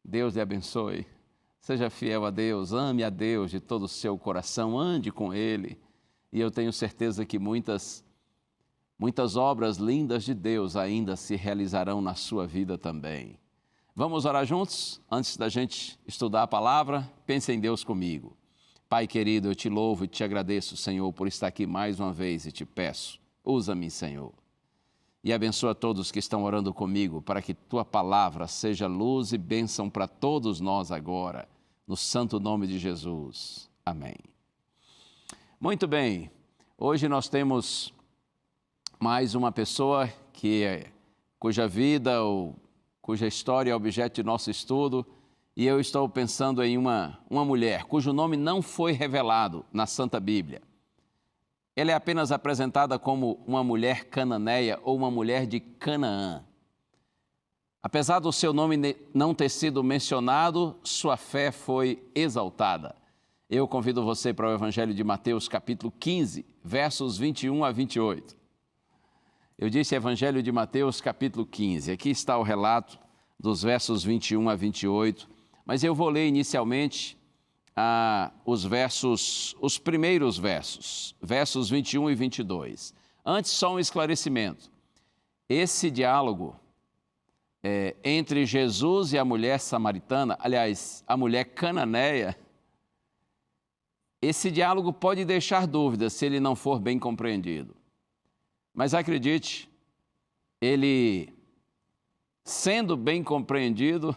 Deus lhe abençoe. Seja fiel a Deus, ame a Deus de todo o seu coração, ande com Ele. E eu tenho certeza que muitas obras lindas de Deus ainda se realizarão na sua vida também. Vamos orar juntos? Antes da gente estudar a palavra, pense em Deus comigo. Pai querido, eu te louvo e te agradeço, Senhor, por estar aqui mais uma vez e te peço, usa-me, Senhor. E abençoa todos que estão orando comigo para que tua palavra seja luz e bênção para todos nós agora, no santo nome de Jesus. Amém. Muito bem, hoje nós temos mais uma pessoa cuja vida ou cuja história é objeto de nosso estudo, e eu estou pensando em uma mulher cujo nome não foi revelado na Santa Bíblia. Ela é apenas apresentada como uma mulher cananeia ou uma mulher de Canaã. Apesar do seu nome não ter sido mencionado, sua fé foi exaltada. Eu convido você para o Evangelho de Mateus, capítulo 15, versos 21 a 28. Eu disse Evangelho de Mateus, capítulo 15. Aqui está o relato dos versos 21 a 28, mas eu vou ler inicialmente os primeiros versos 21 e 22. Antes, só um esclarecimento. Esse diálogo entre Jesus e a mulher samaritana, aliás, a mulher cananeia, esse diálogo pode deixar dúvidas se ele não for bem compreendido. Mas acredite, ele, sendo bem compreendido,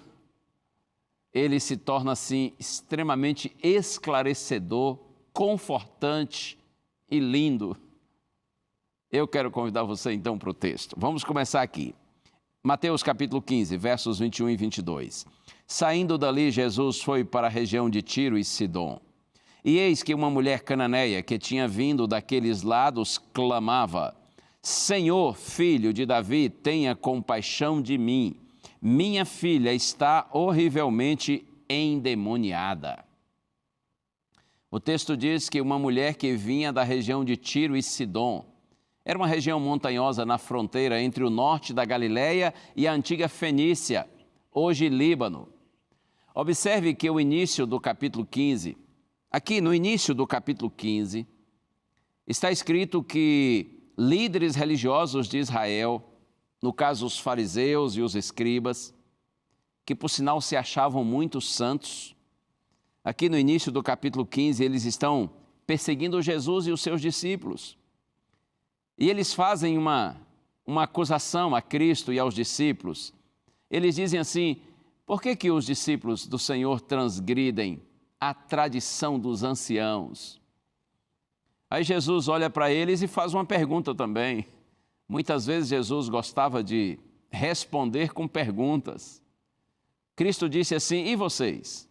ele se torna, assim, extremamente esclarecedor, confortante e lindo. Eu quero convidar você, então, para o texto. Vamos começar aqui. Mateus, capítulo 15, versos 21 e 22. Saindo dali, Jesus foi para a região de Tiro e Sidom. E eis que uma mulher cananeia, que tinha vindo daqueles lados, clamava: Senhor, filho de Davi, tenha compaixão de mim. Minha filha está horrivelmente endemoniada. O texto diz que uma mulher que vinha da região de Tiro e Sidom, era uma região montanhosa na fronteira entre o norte da Galileia e a antiga Fenícia, hoje Líbano. Observe que o início do capítulo 15, aqui no início do capítulo 15, está escrito que líderes religiosos de Israel, no caso os fariseus e os escribas, que por sinal se achavam muito santos, aqui no início do capítulo 15 eles estão perseguindo Jesus e os seus discípulos. E eles fazem uma acusação a Cristo e aos discípulos. Eles dizem assim: por que os discípulos do Senhor transgridem a tradição dos anciãos? Aí Jesus olha para eles e faz uma pergunta também. Muitas vezes Jesus gostava de responder com perguntas. Cristo disse assim: e vocês?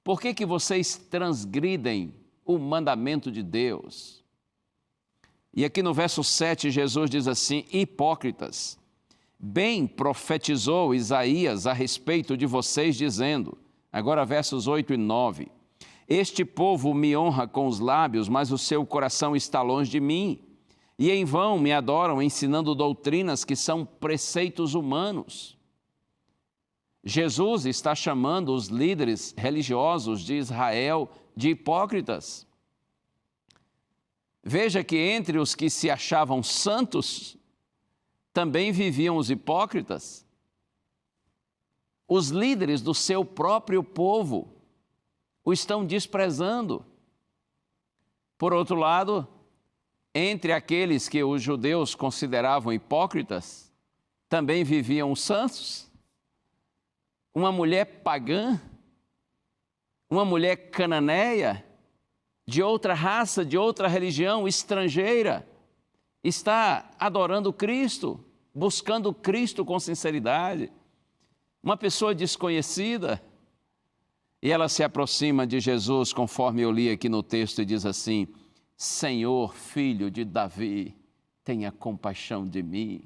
Por que vocês transgridem o mandamento de Deus? E aqui no verso 7, Jesus diz assim: hipócritas, bem profetizou Isaías a respeito de vocês, dizendo, agora versos 8 e 9, este povo me honra com os lábios, mas o seu coração está longe de mim. E em vão me adoram, ensinando doutrinas que são preceitos humanos. Jesus está chamando os líderes religiosos de Israel de hipócritas. Veja que entre os que se achavam santos, também viviam os hipócritas. Os líderes do seu próprio povo o estão desprezando. Por outro lado, entre aqueles que os judeus consideravam hipócritas, também viviam os santos. Uma mulher pagã, uma mulher cananeia, de outra raça, de outra religião, estrangeira, está adorando Cristo, buscando Cristo com sinceridade. Uma pessoa desconhecida, e ela se aproxima de Jesus, conforme eu li aqui no texto, e diz assim: Senhor, filho de Davi, tenha compaixão de mim.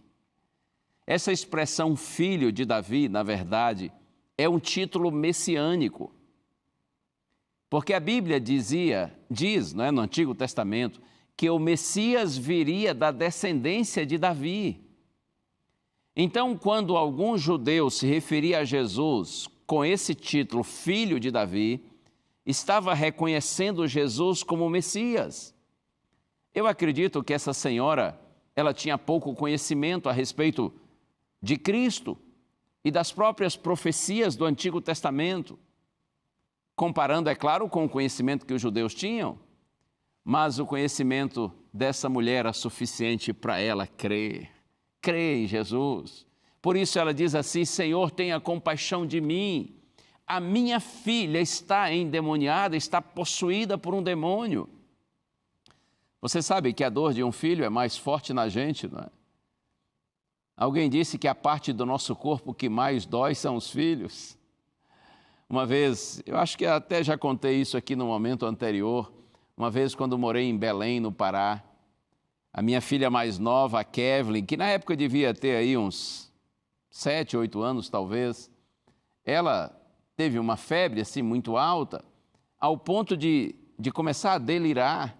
Essa expressão filho de Davi, na verdade, é um título messiânico. Porque a Bíblia diz, não é, no Antigo Testamento, que o Messias viria da descendência de Davi. Então, quando algum judeu se referia a Jesus com esse título, filho de Davi, estava reconhecendo Jesus como Messias. Eu acredito que essa senhora, ela tinha pouco conhecimento a respeito de Cristo e das próprias profecias do Antigo Testamento, comparando, é claro, com o conhecimento que os judeus tinham, mas o conhecimento dessa mulher era suficiente para ela crer em Jesus. Por isso ela diz assim: Senhor, tenha compaixão de mim. A minha filha está endemoniada, está possuída por um demônio. Você sabe que a dor de um filho é mais forte na gente, não é? Alguém disse que a parte do nosso corpo que mais dói são os filhos. Uma vez, eu acho que até já contei isso aqui no momento anterior, uma vez quando morei em Belém, no Pará, a minha filha mais nova, a Kevlin, que na época devia ter aí uns 7, 8 anos talvez, ela teve uma febre assim muito alta, ao ponto de começar a delirar.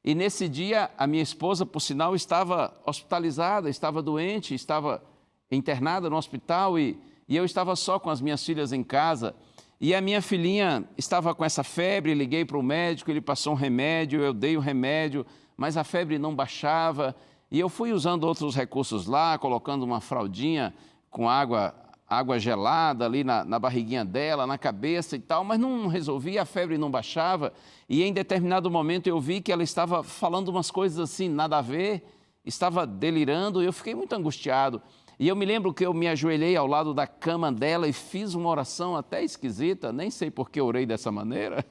E nesse dia a minha esposa, por sinal, estava hospitalizada, estava doente, estava internada no hospital e eu estava só com as minhas filhas em casa. E a minha filhinha estava com essa febre, liguei para o médico, ele passou um remédio, eu dei o remédio, mas a febre não baixava. E eu fui usando outros recursos lá, colocando uma fraldinha com água gelada ali na barriguinha dela, na cabeça e tal, mas não resolvia, a febre não baixava. E em determinado momento eu vi que ela estava falando umas coisas assim, nada a ver, estava delirando, e eu fiquei muito angustiado. E eu me lembro que eu me ajoelhei ao lado da cama dela e fiz uma oração até esquisita, nem sei por que orei dessa maneira,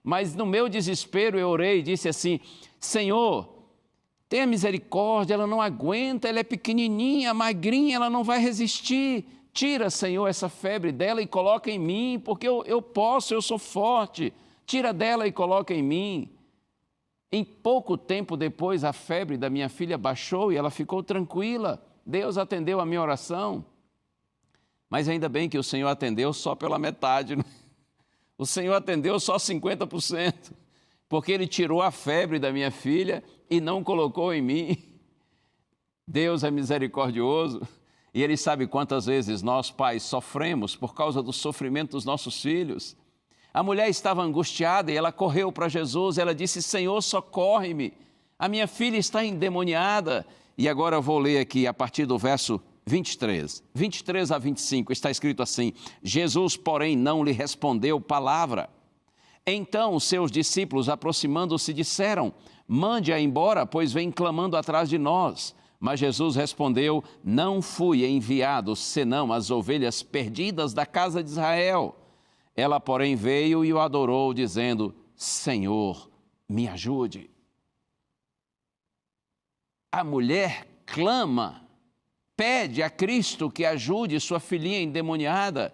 mas no meu desespero eu orei e disse assim: Senhor, tenha misericórdia, ela não aguenta, ela é pequenininha, magrinha, ela não vai resistir. Tira, Senhor, essa febre dela e coloca em mim, porque eu posso, eu sou forte. Tira dela e coloca em mim. Em pouco tempo depois, a febre da minha filha baixou e ela ficou tranquila. Deus atendeu a minha oração. Mas ainda bem que o Senhor atendeu só pela metade, né? O Senhor atendeu só 50%, porque Ele tirou a febre da minha filha e não colocou em mim. Deus é misericordioso. E Ele sabe quantas vezes nós, pais, sofremos por causa do sofrimento dos nossos filhos. A mulher estava angustiada e ela correu para Jesus, ela disse: Senhor, socorre-me, a minha filha está endemoniada. E agora eu vou ler aqui a partir do verso 23 a 25, está escrito assim: Jesus, porém, não lhe respondeu palavra. Então os seus discípulos, aproximando-se, disseram: mande-a embora, pois vem clamando atrás de nós. Mas Jesus respondeu: não fui enviado, senão as ovelhas perdidas da casa de Israel. Ela, porém, veio e o adorou, dizendo: Senhor, me ajude. A mulher clama, pede a Cristo que ajude sua filhinha endemoniada.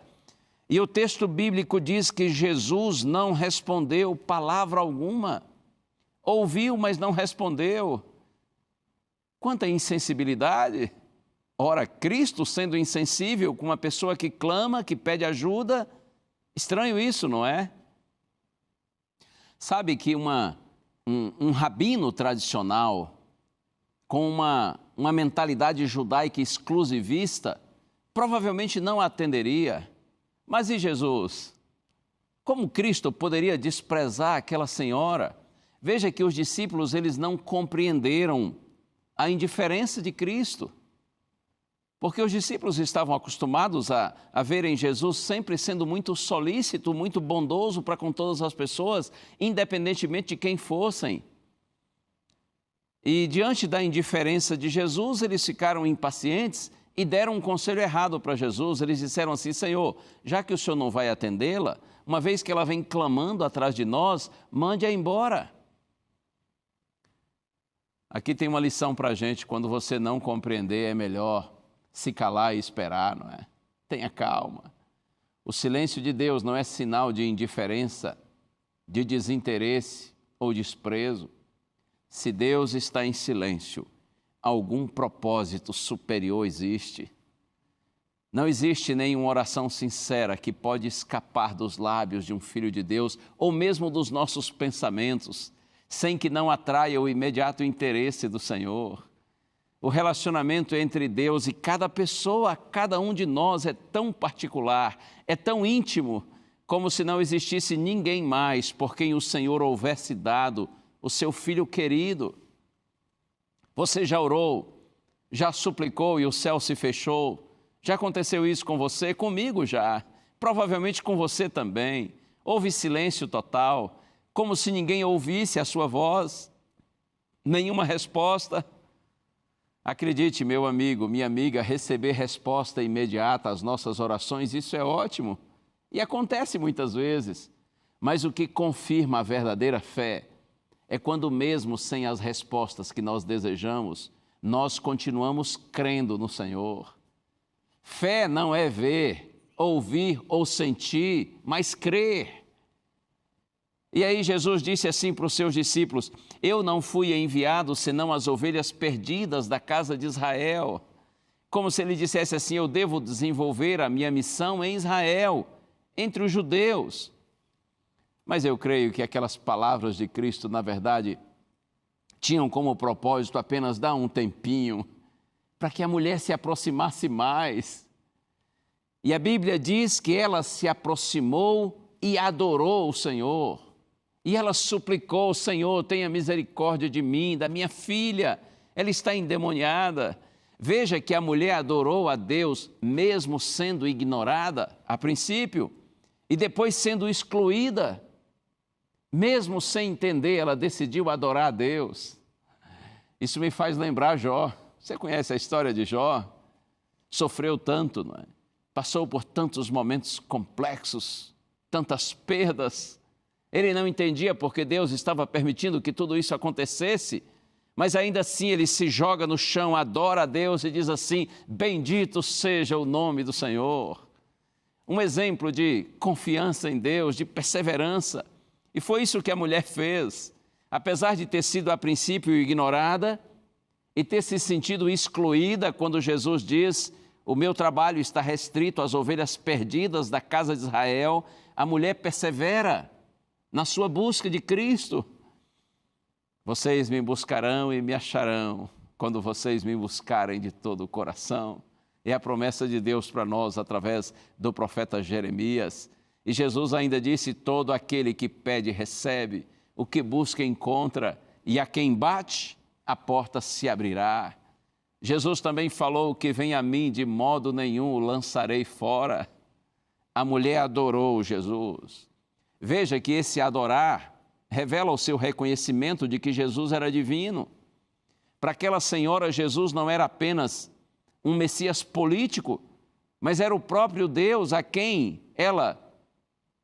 E o texto bíblico diz que Jesus não respondeu palavra alguma. Ouviu, mas não respondeu. Quanta insensibilidade! Ora, Cristo sendo insensível com uma pessoa que clama, que pede ajuda, estranho isso, não é? Sabe que um rabino tradicional, com uma mentalidade judaica exclusivista, provavelmente não atenderia. Mas e Jesus? Como Cristo poderia desprezar aquela senhora? Veja que os discípulos, eles não compreenderam a indiferença de Cristo, porque os discípulos estavam acostumados a verem Jesus sempre sendo muito solícito, muito bondoso para com todas as pessoas, independentemente de quem fossem. E diante da indiferença de Jesus, eles ficaram impacientes e deram um conselho errado para Jesus. Eles disseram assim: Senhor, já que o Senhor não vai atendê-la, uma vez que ela vem clamando atrás de nós, mande-a embora. Aqui tem uma lição para a gente: quando você não compreender, é melhor se calar e esperar, não é? Tenha calma. O silêncio de Deus não é sinal de indiferença, de desinteresse ou desprezo. Se Deus está em silêncio, algum propósito superior existe. Não existe nenhuma oração sincera que pode escapar dos lábios de um filho de Deus, ou mesmo dos nossos pensamentos, sem que não atraia o imediato interesse do Senhor. O relacionamento entre Deus e cada pessoa, cada um de nós é tão particular, é tão íntimo, como se não existisse ninguém mais por quem o Senhor houvesse dado o seu Filho querido. Você já orou, já suplicou e o céu se fechou? Já aconteceu isso com você? Comigo já. Provavelmente com você também. Houve silêncio total, como se ninguém ouvisse a sua voz, nenhuma resposta. Acredite, meu amigo, minha amiga, receber resposta imediata às nossas orações, isso é ótimo. E acontece muitas vezes. Mas o que confirma a verdadeira fé é quando mesmo sem as respostas que nós desejamos, nós continuamos crendo no Senhor. Fé não é ver, ouvir ou sentir, mas crer. E aí Jesus disse assim para os seus discípulos: eu não fui enviado senão as ovelhas perdidas da casa de Israel. Como se ele dissesse assim: eu devo desenvolver a minha missão em Israel, entre os judeus. Mas eu creio que aquelas palavras de Cristo, na verdade, tinham como propósito apenas dar um tempinho para que a mulher se aproximasse mais. E a Bíblia diz que ela se aproximou e adorou o Senhor. E ela suplicou: Senhor, tenha misericórdia de mim, da minha filha, ela está endemoniada. Veja que a mulher adorou a Deus, mesmo sendo ignorada a princípio, e depois sendo excluída. Mesmo sem entender, ela decidiu adorar a Deus. Isso me faz lembrar Jó. Você conhece a história de Jó? Sofreu tanto, não é? Passou por tantos momentos complexos, tantas perdas. Ele não entendia porque Deus estava permitindo que tudo isso acontecesse, mas ainda assim ele se joga no chão, adora a Deus e diz assim: bendito seja o nome do Senhor. Um exemplo de confiança em Deus, de perseverança. E foi isso que a mulher fez. Apesar de ter sido a princípio ignorada e ter se sentido excluída quando Jesus diz: o meu trabalho está restrito às ovelhas perdidas da casa de Israel, a mulher persevera na sua busca de Cristo. Vocês me buscarão e me acharão quando vocês me buscarem de todo o coração. É a promessa de Deus para nós através do profeta Jeremias. E Jesus ainda disse: todo aquele que pede recebe, o que busca encontra, e a quem bate, a porta se abrirá. Jesus também falou: que vem a mim, de modo nenhum o lançarei fora. A mulher adorou Jesus. Veja que esse adorar revela o seu reconhecimento de que Jesus era divino. Para aquela senhora, Jesus não era apenas um Messias político, mas era o próprio Deus a quem ela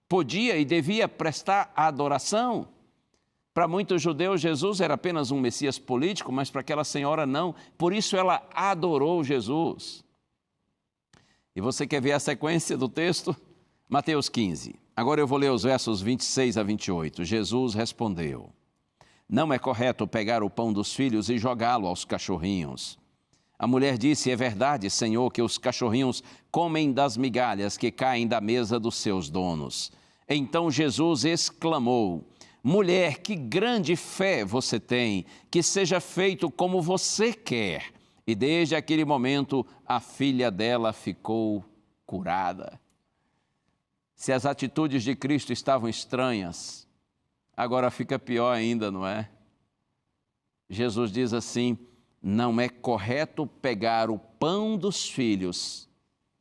podia e devia prestar a adoração. Para muitos judeus, Jesus era apenas um Messias político, mas para aquela senhora não. Por isso ela adorou Jesus. E você quer ver a sequência do texto? Mateus 15. Agora eu vou ler os versos 26 a 28. Jesus respondeu: não é correto pegar o pão dos filhos e jogá-lo aos cachorrinhos. A mulher disse: é verdade, Senhor, que os cachorrinhos comem das migalhas que caem da mesa dos seus donos. Então Jesus exclamou: mulher, que grande fé você tem, que seja feito como você quer. E desde aquele momento a filha dela ficou curada. Se as atitudes de Cristo estavam estranhas, agora fica pior ainda, não é? Jesus diz assim: não é correto pegar o pão dos filhos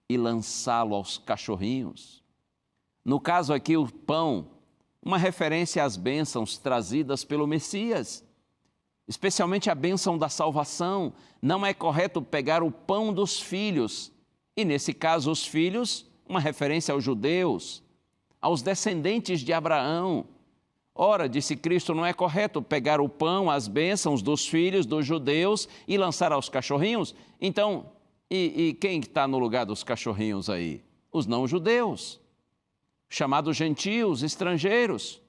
e lançá-lo aos cachorrinhos. No caso aqui, o pão, uma referência às bênçãos trazidas pelo Messias, especialmente a bênção da salvação. Não é correto pegar o pão dos filhos, e nesse caso os filhos, uma referência aos judeus, aos descendentes de Abraão. Ora, disse Cristo, não é correto pegar o pão, as bênçãos dos filhos dos judeus e lançar aos cachorrinhos? Então, e quem está no lugar dos cachorrinhos aí? Os não-judeus, chamados gentios, estrangeiros,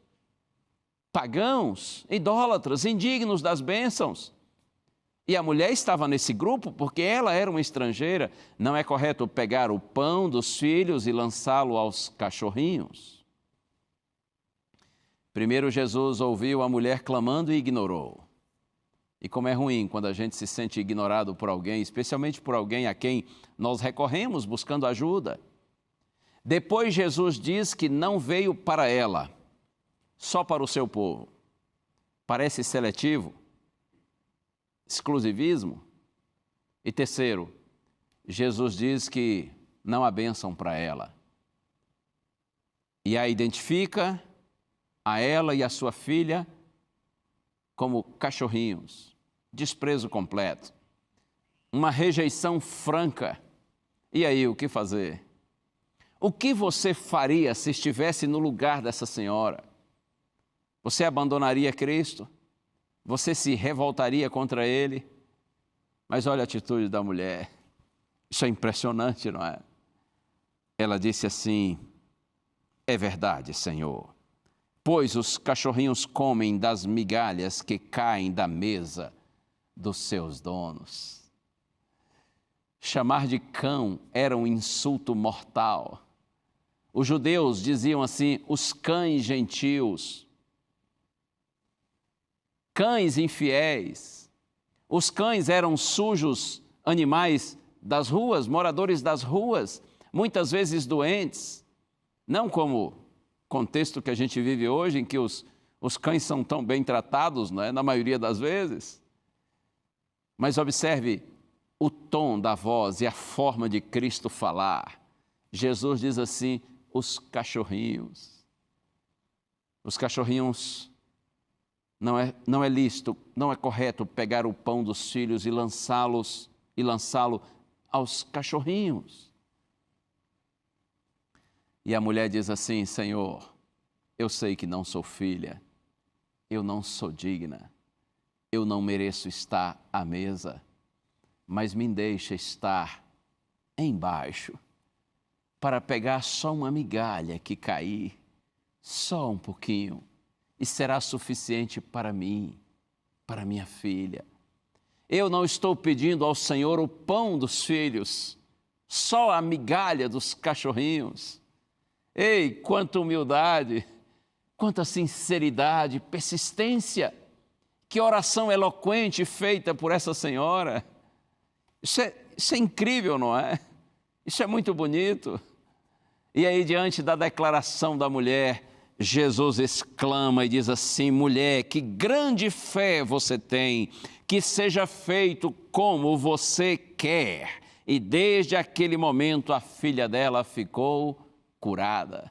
pagãos, idólatras, indignos das bênçãos. E a mulher estava nesse grupo porque ela era uma estrangeira. Não é correto pegar o pão dos filhos e lançá-lo aos cachorrinhos. Primeiro Jesus ouviu a mulher clamando e ignorou. E como é ruim quando a gente se sente ignorado por alguém, especialmente por alguém a quem nós recorremos buscando ajuda. Depois Jesus diz que não veio para ela, só para o seu povo. Parece seletivo, exclusivismo. E terceiro, Jesus diz que não há bênção para ela. E a identifica, a ela e a sua filha, como cachorrinhos, desprezo completo, uma rejeição franca. E aí, o que fazer? O que você faria se estivesse no lugar dessa senhora? Você abandonaria Cristo? Você se revoltaria contra Ele? Mas olha a atitude da mulher. Isso é impressionante, não é? Ela disse assim: é verdade, Senhor, pois os cachorrinhos comem das migalhas que caem da mesa dos seus donos. Chamar de cão era um insulto mortal. Os judeus diziam assim: os cães gentios, cães infiéis. Os cães eram sujos, animais das ruas, moradores das ruas, muitas vezes doentes. Não como contexto que a gente vive hoje, em que os cães são tão bem tratados, não é? Na maioria das vezes. Mas observe o tom da voz e a forma de Cristo falar. Jesus diz assim: os cachorrinhos. Os cachorrinhos, não é lícito, não é correto pegar o pão dos filhos e lançá-lo aos cachorrinhos. E a mulher diz assim: Senhor, eu sei que não sou filha, eu não sou digna, eu não mereço estar à mesa, mas me deixa estar embaixo para pegar só uma migalha que cair, só um pouquinho, e será suficiente para mim, para minha filha. Eu não estou pedindo ao Senhor o pão dos filhos, só a migalha dos cachorrinhos. Ei, quanta humildade, quanta sinceridade, persistência. Que oração eloquente feita por essa senhora. Isso é incrível, não é? Isso é muito bonito. E aí, diante da declaração da mulher, Jesus exclama e diz assim: mulher, que grande fé você tem, que seja feito como você quer. E desde aquele momento a filha dela ficou curada.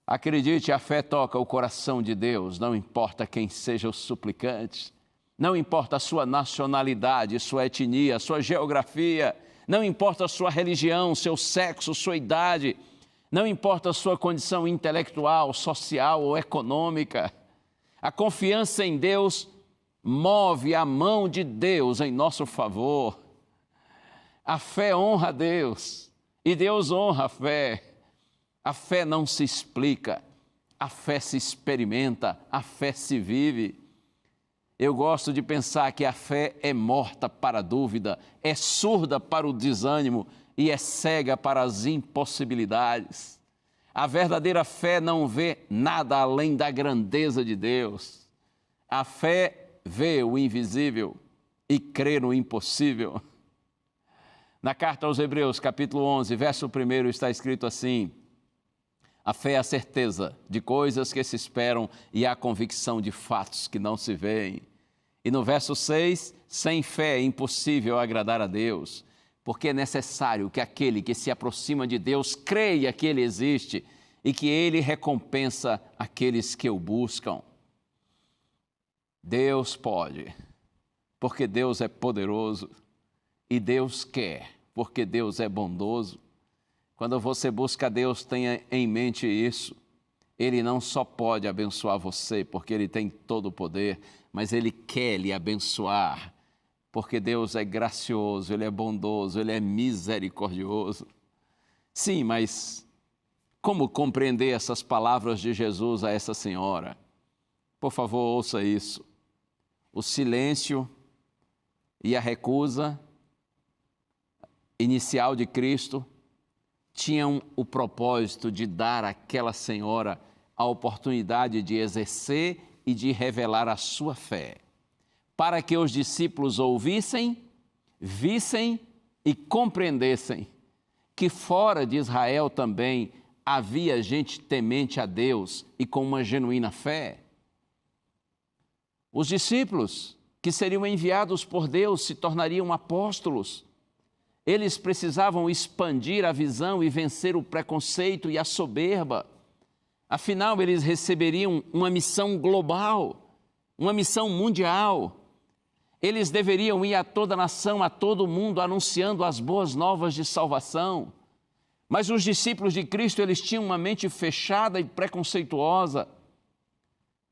Acredite, a fé toca o coração de Deus, não importa quem seja o suplicante, não importa a sua nacionalidade, sua etnia, sua geografia, não importa a sua religião, seu sexo, sua idade, não importa a sua condição intelectual, social ou econômica. A confiança em Deus move a mão de Deus em nosso favor. A fé honra a Deus e Deus honra a fé. A fé não se explica, a fé se experimenta, a fé se vive. Eu gosto de pensar que a fé é morta para a dúvida, é surda para o desânimo e é cega para as impossibilidades. A verdadeira fé não vê nada além da grandeza de Deus. A fé vê o invisível e crê no impossível. Na carta aos Hebreus, capítulo 11, verso 1, está escrito assim: a fé é a certeza de coisas que se esperam e a convicção de fatos que não se veem. E no verso 6, sem fé é impossível agradar a Deus, porque é necessário que aquele que se aproxima de Deus creia que Ele existe e que Ele recompensa aqueles que o buscam. Deus pode, porque Deus é poderoso, e Deus quer, porque Deus é bondoso. Quando você busca Deus, tenha em mente isso. Ele não só pode abençoar você, porque Ele tem todo o poder, mas Ele quer lhe abençoar, porque Deus é gracioso, Ele é bondoso, Ele é misericordioso. Sim, mas como compreender essas palavras de Jesus a essa senhora? Por favor, ouça isso. O silêncio e a recusa inicial de Cristo tinham o propósito de dar àquela senhora a oportunidade de exercer e de revelar a sua fé. para que os discípulos ouvissem, vissem e compreendessem que fora de Israel também havia gente temente a Deus e com uma genuína fé. Os discípulos que seriam enviados por Deus se tornariam apóstolos. Eles precisavam expandir a visão e vencer o preconceito e a soberba. Afinal, eles receberiam uma missão global, uma missão mundial. Eles deveriam ir a toda a nação, a todo mundo, anunciando as boas novas de salvação. Mas os discípulos de Cristo, eles tinham uma mente fechada e preconceituosa.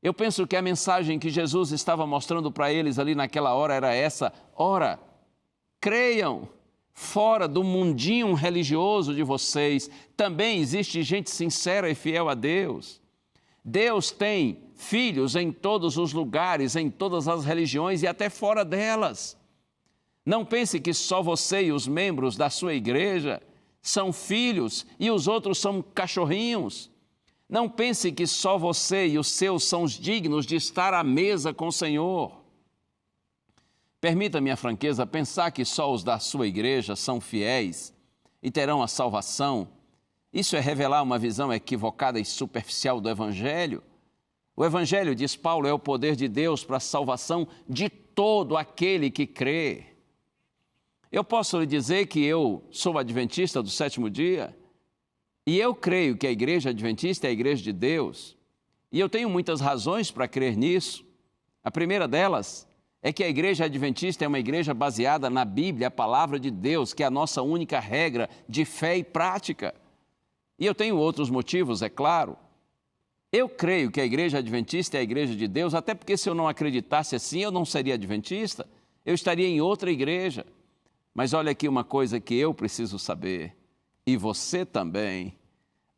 Eu penso que a mensagem que Jesus estava mostrando para eles ali naquela hora era essa: ora, creiam, fora do mundinho religioso de vocês, também existe gente sincera e fiel a Deus. Deus tem filhos em todos os lugares, em todas as religiões e até fora delas. Não pense que só você e os membros da sua igreja são filhos e os outros são cachorrinhos. Não pense que só você e os seus são os dignos de estar à mesa com o Senhor. Permita-me a franqueza, pensar que só os da sua igreja são fiéis e terão a salvação, isso é revelar uma visão equivocada e superficial do Evangelho. O Evangelho, diz Paulo, é o poder de Deus para a salvação de todo aquele que crê. Eu posso lhe dizer que eu sou adventista do sétimo dia e eu creio que a igreja adventista é a igreja de Deus. E eu tenho muitas razões para crer nisso. A primeira delas é que a igreja adventista é uma igreja baseada na Bíblia, a palavra de Deus, que é a nossa única regra de fé e prática. E eu tenho outros motivos, é claro. Eu creio que a igreja adventista é a igreja de Deus, até porque se eu não acreditasse assim, eu não seria adventista, eu estaria em outra igreja. Mas olha aqui uma coisa que eu preciso saber, e você também,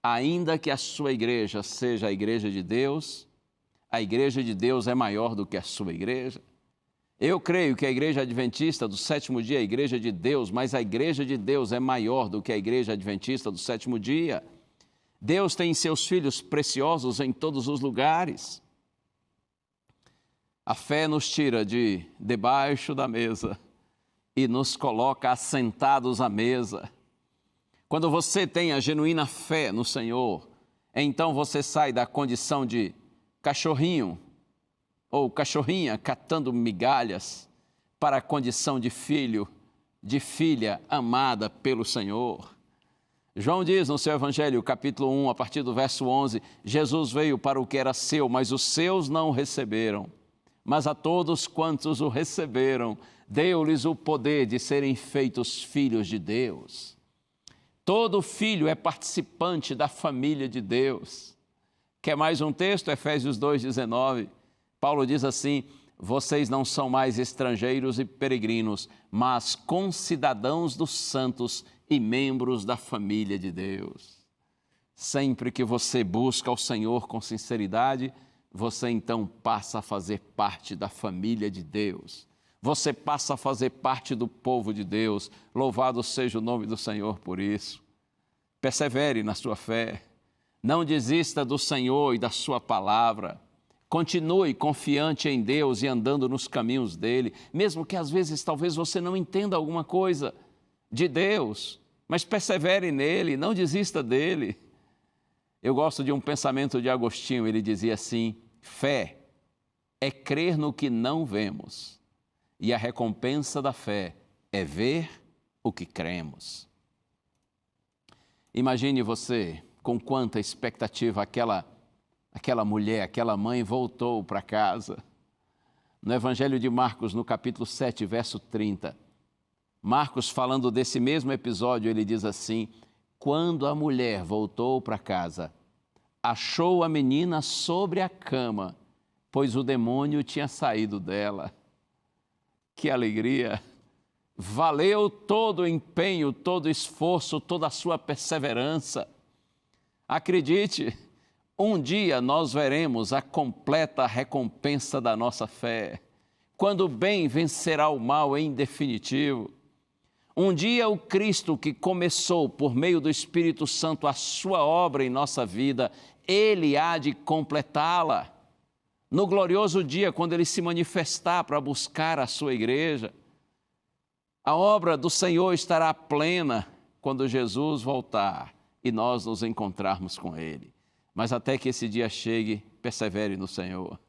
ainda que a sua igreja seja a igreja de Deus, a igreja de Deus é maior do que a sua igreja. Eu creio que a igreja adventista do sétimo dia é a igreja de Deus, mas a igreja de Deus é maior do que a igreja adventista do sétimo dia. Deus tem seus filhos preciosos em todos os lugares. A fé nos tira de debaixo da mesa e nos coloca assentados à mesa. Quando você tem a genuína fé no Senhor, então você sai da condição de cachorrinho ou cachorrinha catando migalhas para a condição de filho, de filha amada pelo Senhor. João diz no seu Evangelho, capítulo 1, a partir do verso 11, Jesus veio para o que era seu, mas os seus não o receberam. Mas a todos quantos o receberam, deu-lhes o poder de serem feitos filhos de Deus. Todo filho é participante da família de Deus. Quer mais um texto? Efésios 2,19. Paulo diz assim: vocês não são mais estrangeiros e peregrinos, mas concidadãos dos santos e membros da família de Deus. Sempre que você busca o Senhor com sinceridade, você então passa a fazer parte da família de Deus. Você passa a fazer parte do povo de Deus. Louvado seja o nome do Senhor por isso. Persevere na sua fé. Não desista do Senhor e da sua palavra. Continue confiante em Deus e andando nos caminhos dele, mesmo que às vezes talvez você não entenda alguma coisa de Deus, mas persevere nele, não desista dele. Eu gosto de um pensamento de Agostinho, ele dizia assim: fé é crer no que não vemos, e a recompensa da fé é ver o que cremos. Imagine você com quanta expectativa aquela mulher, aquela mãe voltou para casa. No Evangelho de Marcos, no capítulo 7, verso 30, Marcos, falando desse mesmo episódio, ele diz assim: quando a mulher voltou para casa, achou a menina sobre a cama, pois o demônio tinha saído dela. Que alegria! Valeu todo o empenho, todo o esforço, toda a sua perseverança. Acredite, um dia nós veremos a completa recompensa da nossa fé, quando o bem vencerá o mal em definitivo. Um dia o Cristo que começou por meio do Espírito Santo a sua obra em nossa vida, Ele há de completá-la. no glorioso dia, quando Ele se manifestar para buscar a sua igreja. A obra do Senhor estará plena quando Jesus voltar e nós nos encontrarmos com Ele. Mas até que esse dia chegue, persevere no Senhor.